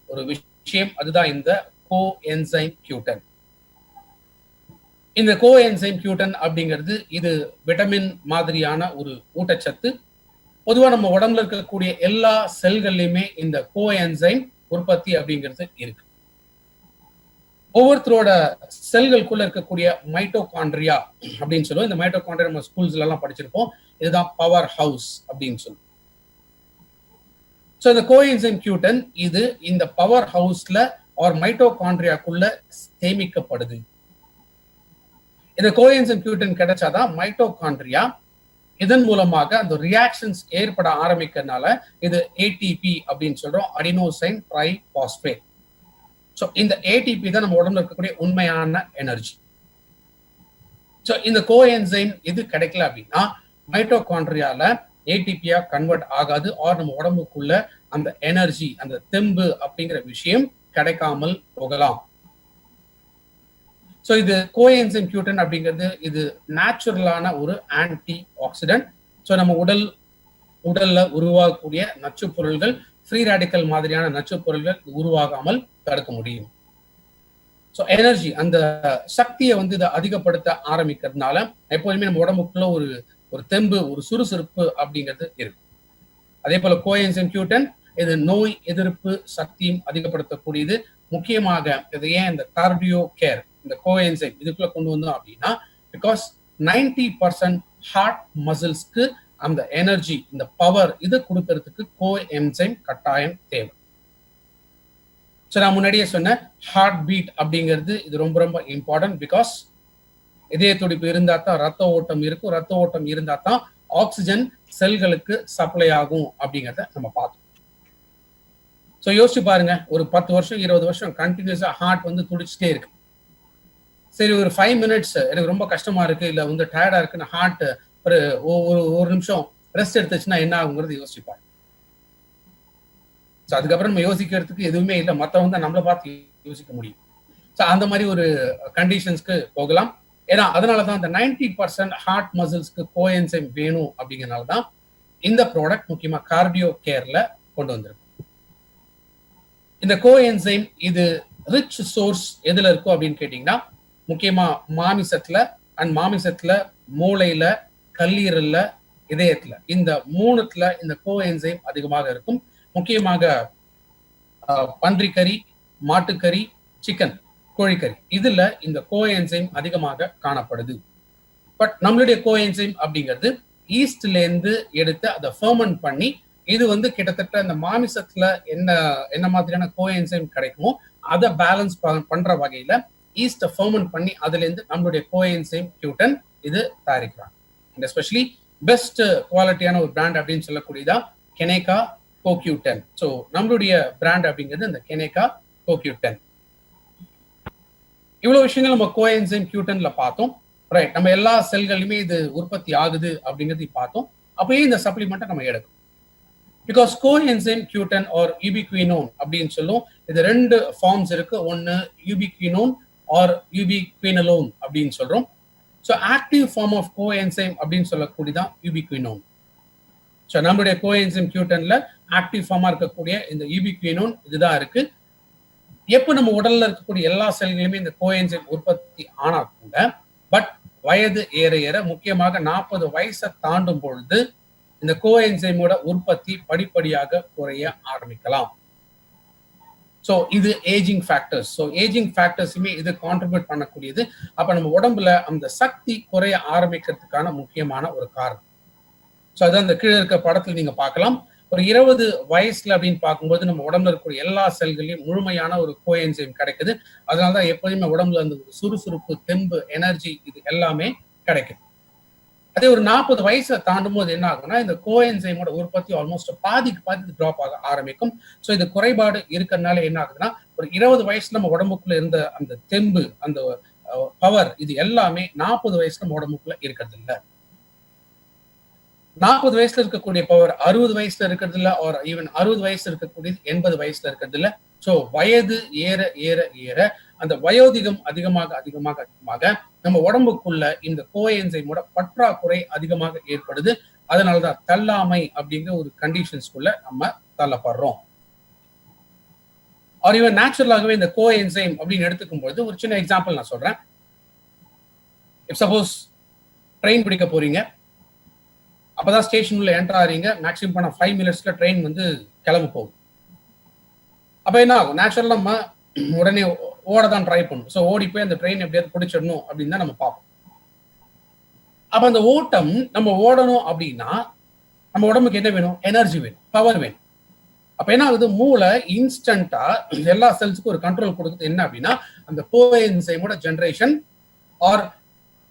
ஒரு விஷயம், அதுதான் இந்த கோஎன்சைம் Q10. இந்த கோஎன்சைம் Q10 அப்படிங்கிறது இது விட்டமின் மாதிரியான ஒரு ஊட்டச்சத்து. பொதுவாக நம்ம உடம்புல இருக்கக்கூடிய எல்லா செல்கள்லையுமே இந்த கோஎன்சைம் உற்பத்தி அப்படிங்கிறது இருக்கு. ஒவ்வொருத்தரோட செல்களுக்குள்ள இருக்கக்கூடிய மைட்டோகாண்ட்ரியா அப்படின்னு சொல்லுவோம். இந்த மைட்டோகாண்ட்ரியா நம்ம ஸ்கூல்ஸ்ல எல்லாம் படிச்சிருப்போம். இதுதான் பவர் ஹவுஸ் அப்படின்னு சொல்லுவோம். ஸோ இந்த கோஎன்சைம் Q10 இது இந்த பவர் ஹவுஸ்ல ஒரு மைட்டோகாண்ட்ரியாக்குள்ள சேமிக்கப்படுது. இந்த கோஎன்சைம் Q10 கிடைச்சாதான் மைட்டோகாண்ட்ரியா இதன் மூலமாக அந்த ரியாக்ஷன்ஸ் ஏற்பட ஆரம்பிக்கிறதுனால இது ATP அப்படின்னு சொல்றோம், அடினோசைன் ட்ரைபாஸ்பேட். ஸோ இந்த ATP தான் நம்ம உடம்புல இருக்கக்கூடிய உண்மையான எனர்ஜி. ஸோ இந்த கோஎன்சைம் இது கிடைக்கல அப்படின்னா மைட்டோகாண்ட்ரியால ATP-யா கன்வெர்ட் ஆகாது, ஆர் நம்ம உடம்புக்குள்ள அந்த எனர்ஜி, அந்த தெம்பு அப்படிங்கிற விஷயம் கிடைக்காமல் போகலாம். ஸோ இது கோஎன்சைம் Q10 அப்படிங்கிறது இது நேச்சுரலான ஒரு ஆன்டி ஆக்சிடென்ட். ஸோ நம்ம உடல்ல உருவாகக்கூடிய நச்சு பொருள்கள், ஃப்ரீ ரேடிக்கல் மாதிரியான நச்சு பொருள்கள் உருவாகாமல் தடுக்க முடியும். ஸோ எனர்ஜி, அந்த சக்தியை இதை அதிகப்படுத்த ஆரம்பிக்கிறதுனால எப்போதுமே நம்ம உடம்புக்குள்ள ஒரு தெம்பு, ஒரு சுறுசுறுப்பு அப்படிங்கிறது இருக்கு. அதே போல கோஎன்சைம் Q10 இது நோய் எதிர்ப்பு சக்தியும் அதிகப்படுத்தக்கூடியது. முக்கியமாக இது ஏன் இந்த கார்டியோ கேர் இந்த கோஎன்சைம் இதுக்குள்ள கொண்டு வந்தோம் அப்படின்னா, பிகாஸ் 90% ஹார்ட் மசில்ஸ்க்கு அந்த எனர்ஜி, இந்த பவர் இது கொடுக்கறதுக்கு கோஎன்சைம் கட்டாயம் தேவை. ஸோ நான் முன்னாடியே சொன்ன ஹார்ட் பீட் அப்படிங்கிறது இது ரொம்ப ரொம்ப இம்பார்ட்டன்ட். பிகாஸ் இதய துடிப்பு இருந்தா தான் ரத்த ஓட்டம் இருக்கும், ரத்த ஓட்டம் இருந்தா தான் ஆக்சிஜன் செல்களுக்கு சப்ளை ஆகும் அப்படிங்கிறத நம்ம பார்த்தோம். ஸோ யோசிச்சு பாருங்க, ஒரு 10 வருஷம் 20 வருஷம் கண்டினியூஸா ஹார்ட் துடிச்சுட்டே இருக்கு. சரி, ஒரு 5 மினிட்ஸ் எனக்கு ரொம்ப கஷ்டமா இருக்கு, இல்ல டயர்டா இருக்குன்னு ஹார்ட் ஒரு நிமிஷம் ரெஸ்ட் எடுத்துச்சுன்னா என்ன ஆகுங்கிறது யோசிப்பாரு. ஸோ அதுக்கப்புறம் நம்ம யோசிக்கிறதுக்கு எதுவுமே இல்லை, மற்றவங்க நம்மளை பார்த்து யோசிக்க முடியும். ஸோ அந்த மாதிரி ஒரு கண்டிஷன்ஸ்க்கு போகலாம். ஏன்னா அதனாலதான் இந்த 90% ஹார்ட் மசில்ஸ்க்கு கோஎன்சைம் வேணும் அப்படிங்கிறனால தான் இந்த ப்ராடக்ட் முக்கியமா கார்டியோ கேர்ல கொண்டு வந்திருக்கு. இந்த கோஎன்சைம் இது ரிச் சோர்ஸ் எதுல இருக்கும் அப்படின்னு கேட்டீங்கன்னா முக்கியமா மாமிசத்துல அண்ட் மாமிசத்துல மூளையில கல்லீரல்ல இதயத்துல இந்த மூணுத்துல இந்த கோஎன்சைம் அதிகமாக இருக்கும். முக்கியமாக பன்றிக்கறி, மாட்டுக்கறி, சிக்கன், கோழிக்கறி இதுல இந்த கோஎன்சைம் அதிகமாக காணப்படுது. பட் நம்மளுடைய கோஎன்சைம் அப்படிங்கிறது ஈஸ்ட்ல இருந்து எடுத்து அதை ஃபெர்மெண்ட் பண்ணி இது கிட்டத்தட்ட இந்த மாமிசத்துல என்ன மாதிரியான கோஎன்சைம் கிடைக்குமோ அதை பேலன்ஸ் பண்ற வகையில ஈஸ்ட ஃபெர்மெண்ட் பண்ணி அதுல இருந்து நம்மளுடைய கோஎன்சைம் Q10 இது தயாரிக்கிறாங்க. எஸ்பெஷலி பெஸ்ட் குவாலிட்டியான ஒரு பிராண்ட் அப்படின்னு சொல்லக்கூடியதா கெனேகா CoQ10. ஸோ நம்மளுடைய பிராண்ட் அப்படிங்கிறது இந்த கெனேகா CoQ10. இவ்வளவு விஷயங்கள் நம்ம கோஎன்சைம் Q10ல பார்த்தோம். ரைட், நம்ம எல்லா செல்களுமே இது உற்பத்தி ஆகுது அப்படிங்கிறது பார்த்தோம். அப்பயே இந்த சப்ளிமெண்ட்டை நம்ம எடுக்கும். பிகாஸ் கோஎன்சைம் Q10 ஆர் யூபிக்வினோன் அப்படின்னு சொல்லும். இது ரெண்டு ஃபார்ம்ஸ் இருக்கு. ஒன்னு யூபிக்வினோன் ஆர் யூபிக்வினலோன் அப்படின்னு சொல்றோம். So active form of coenzyme அப்படின்னு சொல்லக்கூடியதான் யூபிக்வினோன். ஸோ நம்மளுடைய கோஎன்சைம் Q10ல ஆக்டிவ் ஃபார்மா இருக்கக்கூடிய இந்த யூபிக்வினோன் இதுதான் இருக்கு. எப்போ நம்ம உடல்ல இருக்கக்கூடிய எல்லா செல்களுமே இந்த கோஎன்சைம் உற்பத்தி ஆனா கூட பட் வயது ஏற ஏற முக்கியமாக 40 வயசை தாண்டும் பொழுது இந்த கோஎன்சைமோட உற்பத்தி படிப்படியாக குறைய ஆரம்பிக்கலாம். ஸோ இது ஏஜிங் ஃபேக்டர்ஸ். ஸோ ஏஜிங் ஃபேக்டர்ஸுமே இது கான்ட்ரிபியூட் பண்ணக்கூடியது. அப்ப நம்ம உடம்புல அந்த சக்தி குறைய ஆரம்பிக்கிறதுக்கான முக்கியமான ஒரு காரணம். ஸோ அதான் அந்த கீழே இருக்க படத்துல நீங்க பார்க்கலாம். ஒரு 20 வயசுல அப்படின்னு பார்க்கும்போது நம்ம உடம்புல இருக்கக்கூடிய எல்லா செல்களையும் முழுமையான ஒரு கோஎன்சைம் கிடைக்குது. அதனாலதான் எப்போதுமே உடம்புல அந்த சுறுசுறுப்பு, தெம்பு, எனர்ஜி இது எல்லாமே கிடைக்குது. அதே ஒரு 40 வயசை தாண்டும் போது என்ன ஆகும்னா இந்த கோஎன்சைமோட உற்பத்தி ஆல்மோஸ்ட் பாதிக்கு பாதி டிராப் ஆக ஆரம்பிக்கும். ஸோ இது குறைபாடு இருக்கிறதுனால என்ன ஆகுதுன்னா ஒரு 20 வயசுல நம்ம உடம்புக்குள்ள இருந்த அந்த தெம்பு, அந்த பவர் இது எல்லாமே 40 வயசுல நம்ம உடம்புக்குள்ள இருக்கிறது இல்லை. 40 வயசுல இருக்கக்கூடிய பவர் 60 வயசுல இருக்கிறது இல்ல, ஆர் ஈவன் 60 வயசுல இருக்கக்கூடியது 80 வயசுல இருக்கிறது இல்ல. ஸோ வயது ஏற ஏற ஏற அந்த வயோதிகம் அதிகமாக அதிகமாக அதிகமாக நம்ம உடம்புக்குள்ள இந்த கோஎன்சைமோட பற்றாக்குறை அதிகமாக ஏற்படுது. அதனாலதான் தள்ளாமை அப்படிங்கிற ஒரு கண்டிஷன்ஸ்குள்ள நம்ம தள்ளப்படுறோம். ஆர் ஈவன் நேச்சுரலாகவே இந்த கோஎன்சைம் அப்படின்னு எடுத்துக்கும் பொழுது ஒரு சின்ன எக்ஸாம்பிள் நான் சொல்றேன். இப் சப்போஸ் ட்ரெயின் பிடிக்க போறீங்க, அப்பதான் ஸ்டேஷன் உள்ள என்டர் ஆறீங்க. மேக்ஸிமம் பண்ண 5 மினிட்ஸ்ல ட்ரெயின் கிளம்ப போகுது. அப்ப என்ன ஆகும்? நேச்சுரலா நம்ம உடனே ஓட தான் ட்ரை பண்ணும். ஸோ ஓடி போய் அந்த ட்ரெயின் எப்படியாவது பிடிச்சிடணும் அப்படின்னு தான் நம்ம பார்ப்போம். அப்ப அந்த ஓட்டம் நம்ம ஓடணும் அப்படின்னா நம்ம உடம்புக்கு என்ன வேணும்? எனர்ஜி வேணும், பவர் வேணும். அப்ப என்ன ஆகுது? மூளை இன்ஸ்டன்டா எல்லா செல்ஸுக்கும் ஒரு கண்ட்ரோல் கொடுக்குது. என்ன அப்படின்னா அந்த கோஎன்சைமோட ஜெனரேஷன் ஆர்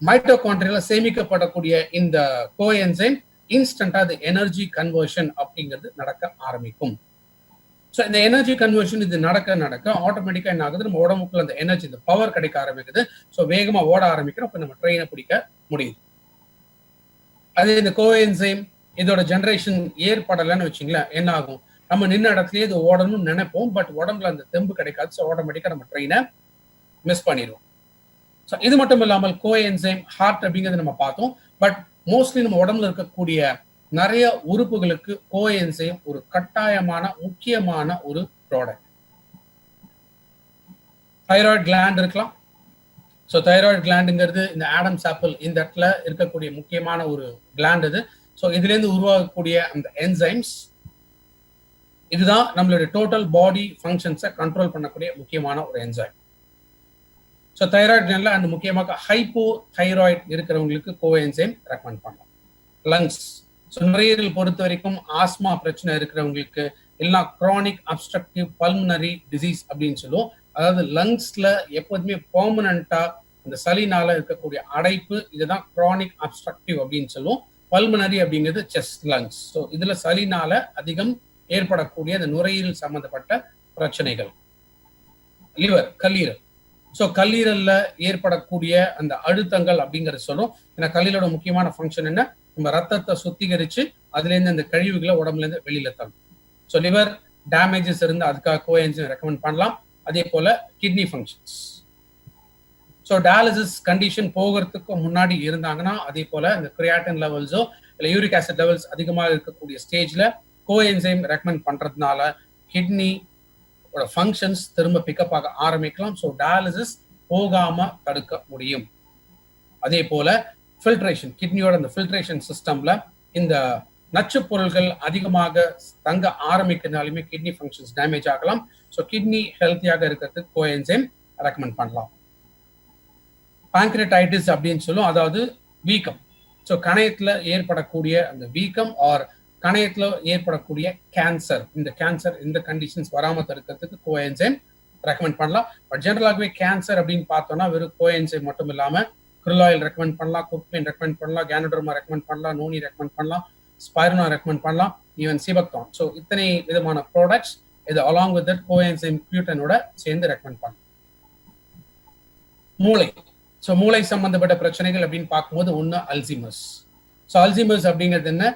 மைட்டோகாண்ட்ரியால சேமிக்கப்படக்கூடிய இந்த கோஎன்சைம் இன்ஸ்டன்டா அது எனர்ஜி கன்வர்ஷன் அப்படிங்கிறது நடக்க ஆரம்பிக்கும். ஸோ இந்த எனர்ஜி கன்வர்ஷன் இது நடக்க நடக்க ஆட்டோமேட்டிக்கா என்ன ஆகுது? நம்ம உடம்புக்குள்ள அந்த எனர்ஜி, இந்த பவர் கிடைக்க ஆரம்பிக்குது. ஸோ வேகமா ஓட ஆரம்பிக்கிறோம். அப்ப நம்ம ட்ரெயினை பிடிக்க முடியுது. அதே இந்த கோஎன்சைம் இதோட ஜெனரேஷன் ஏற்படலைன்னு வச்சுங்களேன், என்ன ஆகும்? நம்ம நின்ன இடத்துலயே இது ஓடணும்னு நினைப்போம். பட் உடம்புல அந்த தெம்பு கிடைக்காது. ஸோ ஆட்டோமேட்டிக்கா நம்ம ட்ரெயினை மிஸ் பண்ணிடுவோம். ஸோ இது மட்டும் இல்லாமல் கோஎன்சைம் ஹார்ட் அப்படிங்கிறது நம்ம பார்த்தோம். பட் மோஸ்ட்லி நம்ம உடம்புல இருக்கக்கூடிய நிறைய உறுப்புகளுக்கு கோஎன்சைம் ஒரு கட்டாயமான முக்கியமான ஒரு ப்ராடக்ட். தைராய்டு கிளாண்ட் இருக்கலாம். ஸோ தைராய்டு கிளாண்டுங்கிறது இந்த ஆடம்ஸ் ஆப்பிள் இந்த இடத்துல இருக்கக்கூடிய முக்கியமான ஒரு கிளாண்ட் இது. ஸோ இதுல இருந்து உருவாகக்கூடிய அந்த என்சைம்ஸ் இதுதான் நம்மளுடைய டோட்டல் பாடி ஃபங்க்ஷன்ஸை கண்ட்ரோல் பண்ணக்கூடிய முக்கியமான ஒரு என்சைம். ஸோ தைராய்டு கிளாண்ட்ல அந்த முக்கியமாக ஹைப்போ தைராய்டு இருக்கிறவங்களுக்கு கோஎன்சைம் ரெக்கமெண்ட் பண்ணலாம். லங்ஸ், ஸோ நுரையீரல் பொறுத்த வரைக்கும் ஆஸ்மா பிரச்சனை இருக்கிறவங்களுக்கு இல்லைன்னா க்ரானிக் அப்ஸ்ட்ரக்டிவ் பல்மனரி டிசீஸ் அப்படின்னு சொல்லுவோம். அதாவது லங்ஸ்ல எப்போதுமே பெர்மனண்டா இந்த சளினால இருக்கக்கூடிய அடைப்பு, இதுதான் க்ரானிக் அப்ஸ்ட்ரக்டிவ் அப்படின்னு சொல்லுவோம். பல்மனரி அப்படிங்கிறது செஸ்ட் லங்ஸ். ஸோ இதுல சளினால அதிகம் ஏற்படக்கூடிய அந்த நுரையீரல் சம்பந்தப்பட்ட பிரச்சனைகள். லிவர், கல்லீரல். ஸோ கல்லீரல்ல ஏற்படக்கூடிய அந்த அழுத்தங்கள் அப்படிங்கிறத சொல்லும். ஏன்னா கல்லீரலோட முக்கியமான ஃபங்க்ஷன் என்ன? நம்ம ரத்தத்தை சுத்திகரிச்சு அதுல இருந்து அந்த கழிவுகளை உடம்புல இருந்து வெளியில தரும். ஸோ லிவர் டேமேஜஸ் இருந்து அதுக்காக கோஎன்சைம் ரெக்கமெண்ட் பண்ணலாம். அதே போல kidney functions. So dialysis condition போகிறதுக்கு முன்னாடி இருந்தாங்கன்னா அதே போல இந்த கிரியாட்டின் லெவல்ஸோ இல்லை யூரிக் ஆசிட் லெவல்ஸ் அதிகமாக இருக்கக்கூடிய ஸ்டேஜ்ல கோஎன்சைம் ரெக்கமெண்ட் பண்றதுனால கிட்னி ஃபங்க்ஷன்ஸ் திரும்ப பிக்கப் ஆக ஆரம்பிக்கலாம். ஸோ டயாலிசிஸ் போகாம தடுக்க முடியும். அதே போல ஃபில்ட்ரேஷன், கிட்னியோட அந்த ஃபில்ட்ரேஷன் சிஸ்டம்ல இந்த நச்சு பொருள்கள் அதிகமாக தங்க ஆரம்பிக்கிறதுனாலுமே கிட்னி ஃபங்க்ஷன்ஸ் டேமேஜ் ஆகலாம். ஸோ கிட்னி ஹெல்த்தியாக இருக்கிறதுக்கு கோஎன்சைம் ரெக்கமெண்ட் பண்ணலாம். பான்கிரடைட்டிஸ் அப்படின்னு சொல்லும், அதாவது வீக்கம். ஸோ கணையத்துல ஏற்படக்கூடிய அந்த வீக்கம் ஆர் கணையத்துல ஏற்படக்கூடிய கேன்சர், இந்த கேன்சர் இந்த கண்டிஷன்ஸ் வராம தடுக்கிறதுக்கு கோஎன்சைம் ரெக்கமெண்ட் பண்ணலாம். பட் ஜெனரலாகவே கேன்சர் அப்படின்னு பார்த்தோம்னா வெறும் கோஎன்சைம் மட்டும் இல்லாம krill oil ரெக்கமெண்ட் பண்ணலாம், குர்குமின் ரெக்கமெண்ட் பண்ணலாம், கேனோடர்மா ரெக்கமெண்ட் பண்ணலாம், நோனி ரெக்கமெண்ட் பண்ணலாம், ஸ்பைருனா ரெக்கமெண்ட் பண்ணலாம், ஈவன் சிபக்தான். ஸோ இத்தனை விதமான ப்ராடக்ட்ஸ் இது அலாங் வித் தட் கோஎன்சைம் Q10ஓட சேர்ந்து ரெக்கமெண்ட் பண்ணலாம். மூளை. ஸோ மூளை சம்பந்தப்பட்ட பிரச்சனைகள் அப்படின்னு பார்க்கும்போது ஒன்று அல்சீமர்ஸ். ஸோ அல்சீமர்ஸ் அப்படிங்கிறது என்ன?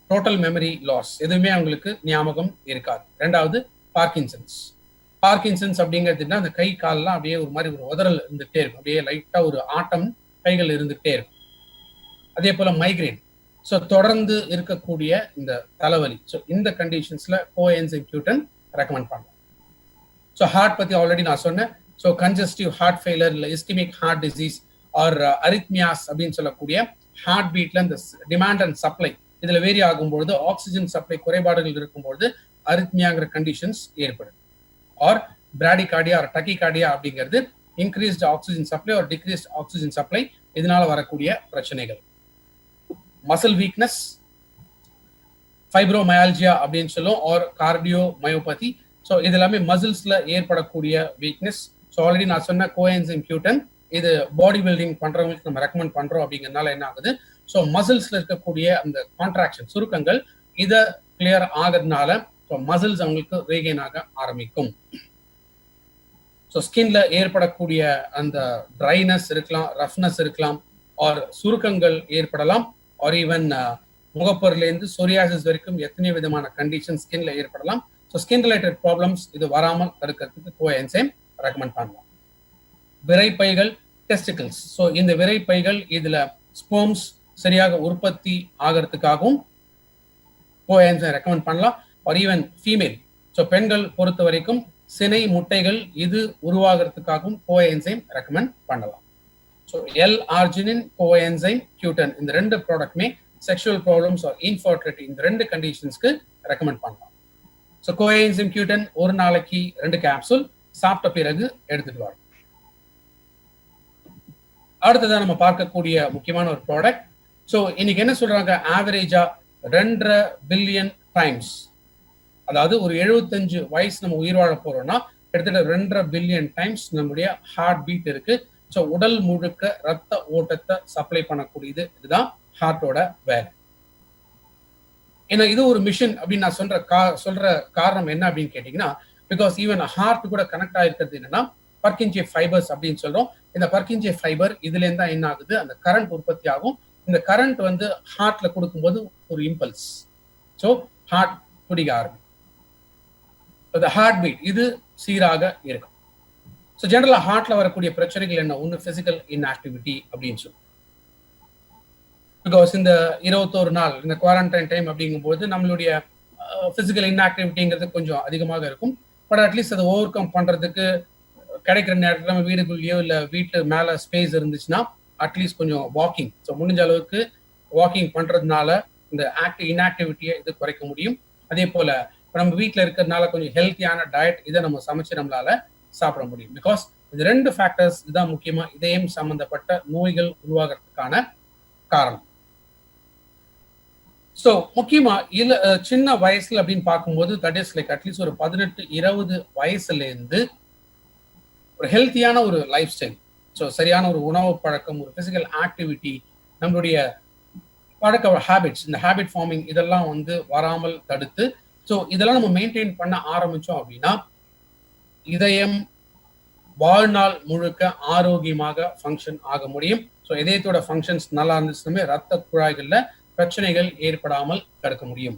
டோட்டல் மெமரி லாஸ், எதுவுமே அவங்களுக்கு ஞாபகம் இருக்காது. ரெண்டாவது பார்க்கின்சன்ஸ். பார்க்கின்சன்ஸ் அப்படிங்கிறது என்ன? அந்த கை கால்லாம் அப்படியே ஒரு மாதிரி ஒரு உதறல் இருந்துகிட்டே இருக்கும், அப்படியே லைட்டா ஒரு ஆட்டம் கைகள் இருந்துகிட்டே இருக்கும். அதே போல மைக்ரேன். ஸோ தொடர்ந்து இருக்கக்கூடிய இந்த தலைவலி. ஸோ இந்த கண்டிஷன்ஸ்ல கோஎன்சைம் Q10 ரெக்கமெண்ட் பண்ணலாம். ஸோ ஹார்ட் பத்தி ஆல்ரெடி நான் சொன்னேன். ஸோ கன்ஜஸ்டிவ் ஹார்ட் ஃபெயிலர், இல்லை ischemic heart disease or arrhythmias அப்படின்னு சொல்லக்கூடிய ஹார்ட் பீட்ல இந்த டிமாண்ட் அண்ட் சப்ளை இதுல வேரி ஆகும்பொழுது, ஆக்சிஜன் சப்ளை குறைபாடுகள் இருக்கும்பொழுது அரித்மியாங்கிற கண்டிஷன்ஸ் ஏற்படும். ஆர் பிராடிகார்டியா ஆர் டக்கிகார்டியா அப்படிங்கிறது increased oxygen supply or decreased oxygen supply, இதனால வரக்கூடிய பிரச்சனைகள். மசில் வீக்னஸ், ஃபைப்ரோமயால்ஜியா அப்படின்னு சொல்லும், ஆர் கார்டியோ மயோபதி. ஸோ இது எல்லாமே மசில்ஸ்ல ஏற்படக்கூடிய வீக்னஸ். ஸோ ஆல்ரெடி நான் சொன்ன கோஎன்சைம் Q10 இது பாடி பில்டிங் பண்றவங்களுக்கு நம்ம ரெக்கமெண்ட் பண்றோம். அப்படிங்கிறதுனால என்ன ஆகுது? ஸோ மசில்ஸ்ல இருக்கக்கூடிய அந்த கான்ட்ராக்ஷன், சுருக்கங்கள், இதை கிளியர் ஆகிறதுனால ஸோ மசில்ஸ் அவங்களுக்கு ரீகெயின் ஆக ஆரம்பிக்கும். ஸோ ஸ்கின்ல ஏற்படக்கூடிய அந்த ட்ரைனஸ் இருக்கலாம், ரஃப்னஸ் இருக்கலாம், ஆர் சுருக்கங்கள் ஏற்படலாம், ஆர் ஈவன் முகப்பொருலேருந்து சொரியாசிஸ் வரைக்கும் எத்தனை விதமான கண்டிஷன் ஸ்கின்ல ஏற்படலாம். ஸோ ஸ்கின் ரிலேட்டட் ப்ராப்ளம்ஸ் இது வராமல் தடுக்கிறதுக்கு கோஎன்சைம் ரெக்கமெண்ட் பண்ணலாம். விரைப்பைகள், டெஸ்டிகல்ஸ். ஸோ இந்த விரைப்பைகள் இதுல ஸ்போம்ஸ் சரியாக உற்பத்தி ஆகிறதுக்காகவும் கோஎன்சைம் ரெக்கமெண்ட் பண்ணலாம். ஆர் ஈவன் ஃபீமேல், ஸோ பெண்கள் பொறுத்த வரைக்கும் சினை முட்டைகள் இது உருவாகிறதுக்காகவும் கோஎன்சைம் ரெக்கமெண்ட் பண்ணலாம். ஸோ L-arginine, கோஎன்சைம் Q10 இந்த ரெண்டு ப்ராடக்ட்மே செக்ஷுவல் ப்ராப்ளம்ஸ் ஆர் இன்ஃபர்டிலிட்டி இந்த ரெண்டு கண்டிஷன்ஸ்க்கு ரெக்கமெண்ட் பண்ணலாம். ஸோ கோஎன்சைம் Q10 ஒரு நாளைக்கு 2 கேப்சூல் சாப்பிட்ட பிறகு எடுத்துட்டு வரும். அடுத்ததான் நம்ம பார்க்கக்கூடிய முக்கியமான ஒரு ப்ராடக்ட். ஸோ இன்னைக்கு என்ன சொல்றாங்க? ஆவரேஜா 2.5 பில்லியன் டைம்ஸ், அதாவது ஒரு 75 வயசு நம்ம உயிர் வாழ போறோம்னா கிட்டத்தட்ட 2.5 பில்லியன் டைம்ஸ் நம்முடைய ஹார்ட் பீட் இருக்கு. ஸோ உடல் முழுக்க ரத்த ஓட்டத்தை சப்ளை பண்ணக்கூடியது. இதுதான் ஹார்ட்டோட வேலை. ஏன்னா இது ஒரு மிஷின் அப்படின்னு நான் சொல்ற காரணம் என்ன அப்படின்னு கேட்டீங்கன்னா, பிகாஸ் ஈவன் ஹார்ட் கூட கனெக்ட் ஆயிருக்கிறது என்னன்னா பர்கின்ஜே ஃபைபர்ஸ் அப்படின்னு சொல்றோம். இந்த பர்கின்ஜே ஃபைபர் இதுல இருந்தா என்ன ஆகுது? அந்த கரண்ட் உற்பத்தி ஆகும். இந்த கரண்ட் வந்து ஹார்ட்ல கொடுக்கும்போது ஒரு இம்பல்ஸ், ஸோ ஹார்ட் துடிக்க ஆரம்பிக்கும். ஹார்ட் பீட் இது சீராக இருக்கும். ஸோ ஜெனரலா ஹார்ட்ல வரக்கூடிய பிரச்சனைகள் என்ன? ஒன்று பிசிக்கல் இன்ஆக்டிவிட்டி அப்படின்னு சொல்லுவோம். பிகாஸ் இந்த 21 நாள் இந்த குவாரண்டைன் டைம் அப்படிங்கும்போது நம்மளுடைய பிசிக்கல் இன்ஆக்டிவிட்டிங்கிறது கொஞ்சம் அதிகமாக இருக்கும். பட் அட்லீஸ்ட் அதை ஓவர் கம் பண்றதுக்கு கிடைக்கிற நேரத்தில் நம்ம வீடுக்குள்ளேயோ இல்லை வீட்டு மேலே ஸ்பேஸ் இருந்துச்சுன்னா அட்லீஸ்ட் கொஞ்சம் வாக்கிங், ஸோ முடிஞ்ச அளவுக்கு வாக்கிங் பண்றதுனால இந்த இன்ஆக்டிவிட்டியை இது குறைக்க முடியும். அதே போல நம்ம வீட்டில் இருக்கிறதுனால கொஞ்சம் ஹெல்த்தியான டயட் இதை நம்ம சமைச்சு நம்மளால சாப்பிட முடியும். பிகாஸ் இது 2 ஃபேக்டர்ஸ் இதுதான் முக்கியமா இதயம் சம்பந்தப்பட்ட நோய்கள் உருவாகிறதுக்கான காரணம். ஸோ முக்கியமா சின்ன வயசுல அப்படின்னு பார்க்கும்போது தட் இஸ் லைக் அட்லீஸ்ட் ஒரு 18-20 வயசுல இருந்து ஒரு ஹெல்த்தியான ஒரு லைஃப் ஸ்டைல், ஸோ சரியான ஒரு உணவு பழக்கம், ஒரு பிசிக்கல் ஆக்டிவிட்டி, நம்மளுடைய பழக்க ஹேபிட்ஸ், இந்த ஹேபிட் ஃபார்மிங் இதெல்லாம் வந்து வராமல் தடுத்து ஸோ இதெல்லாம் நம்ம மெயின்டைன் பண்ண ஆரம்பிச்சோம் அப்படின்னா இதயம் வாழ்நாள் முழுக்க ஆரோக்கியமாக ஃபங்க்ஷன் ஆக முடியும். ஸோ இதயத்தோட ஃபங்க்ஷன்ஸ் நல்லா இருந்துச்சுமே ரத்த குழாய்கள்ல பிரச்சனைகள் ஏற்படாமல் தடுக்க முடியும்.